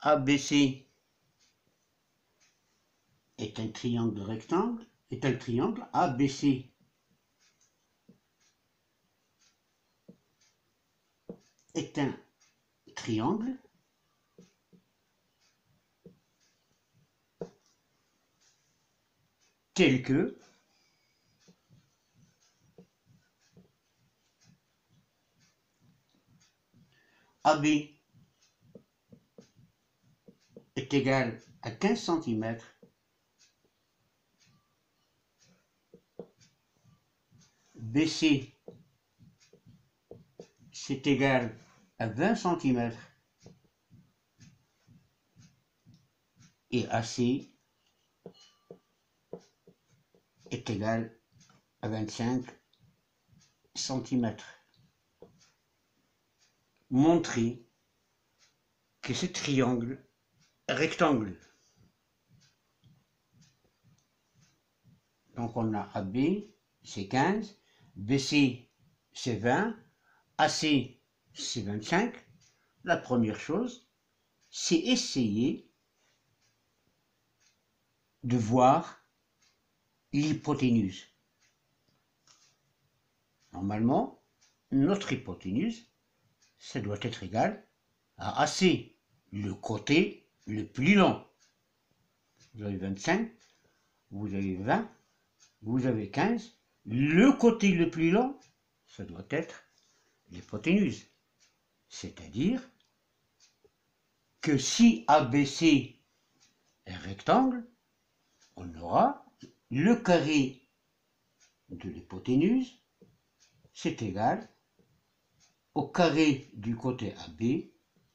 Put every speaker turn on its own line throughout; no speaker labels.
ABC est un triangle rectangle, est un triangle ABC est un triangle tel que AB est égal à 15 cm, BC c'est égal à 20 cm et AC est égal à 25 cm. Montrer que ce triangle rectangle. Donc on a AB, c'est 15, BC, c'est 20, AC, c'est 25. La première chose, c'est essayer de voir l'hypoténuse. Normalement, notre hypoténuse, ça doit être égal à AC, le côté le plus long. Vous avez 25, vous avez 20, vous avez 15. Le côté le plus long, ça doit être l'hypoténuse. C'est-à-dire que si ABC est rectangle, on aura le carré de l'hypoténuse, c'est égal au carré du côté AB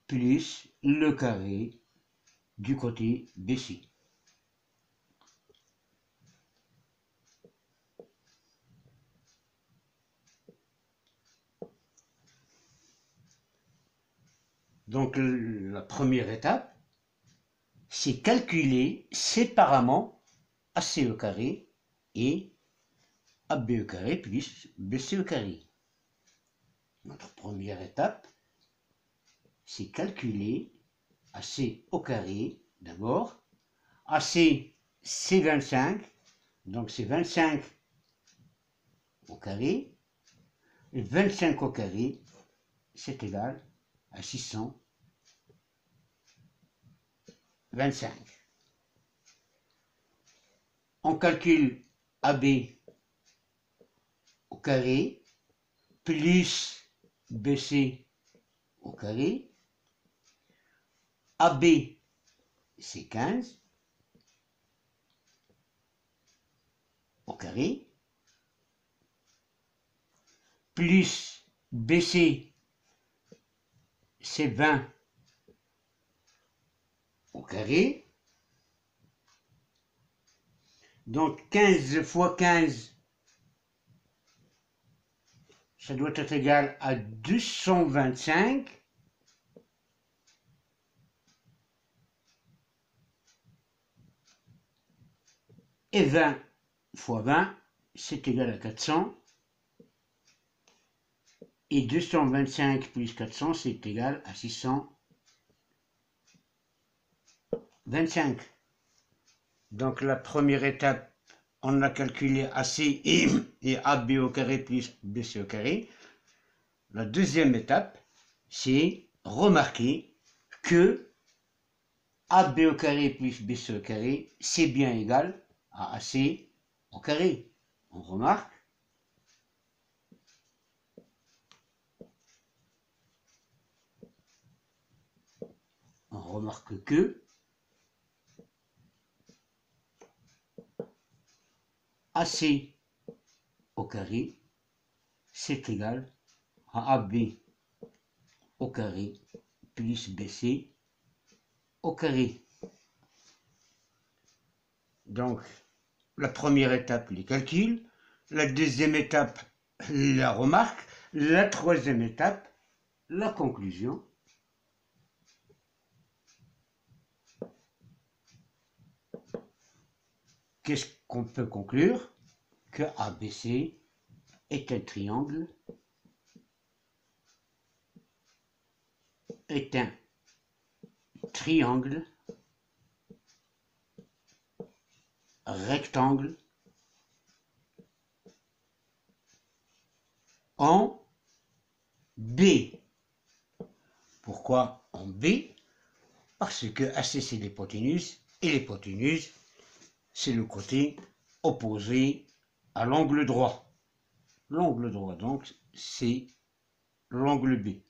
plus le carré du côté BC. Donc la première étape, c'est calculer séparément AC au carré et AB au carré plus BC au carré. Notre première étape, c'est calculer AC au carré d'abord. AC, c'est 25, donc c'est 25 au carré. Et 25 au carré, c'est égal à 625. On calcule AB au carré plus BC au carré. AB, c'est 15 au carré, plus BC, c'est 20 au carré. Donc 15 fois 15, ça doit être égal à 225. Et 20 fois 20, c'est égal à 400. Et 225 plus 400, c'est égal à 625. Donc la première étape, on a calculé AC et AB au carré plus BC au carré. La deuxième étape, c'est remarquer que AB au carré plus BC au carré, c'est bien égal à AC au carré. On remarque que AC au carré, c'est égal à AB au carré plus BC au carré. Donc, la première étape, les calculs. La deuxième étape, la remarque. La troisième étape, la conclusion. Qu'est-ce qu'on peut conclure? Que ABC est un triangle, est un triangle, rectangle, en B. Pourquoi en B? Parce que AC c'est l'hypoténuse, et l'hypoténuse c'est le côté opposé à l'angle droit. L'angle droit, donc, c'est l'angle B.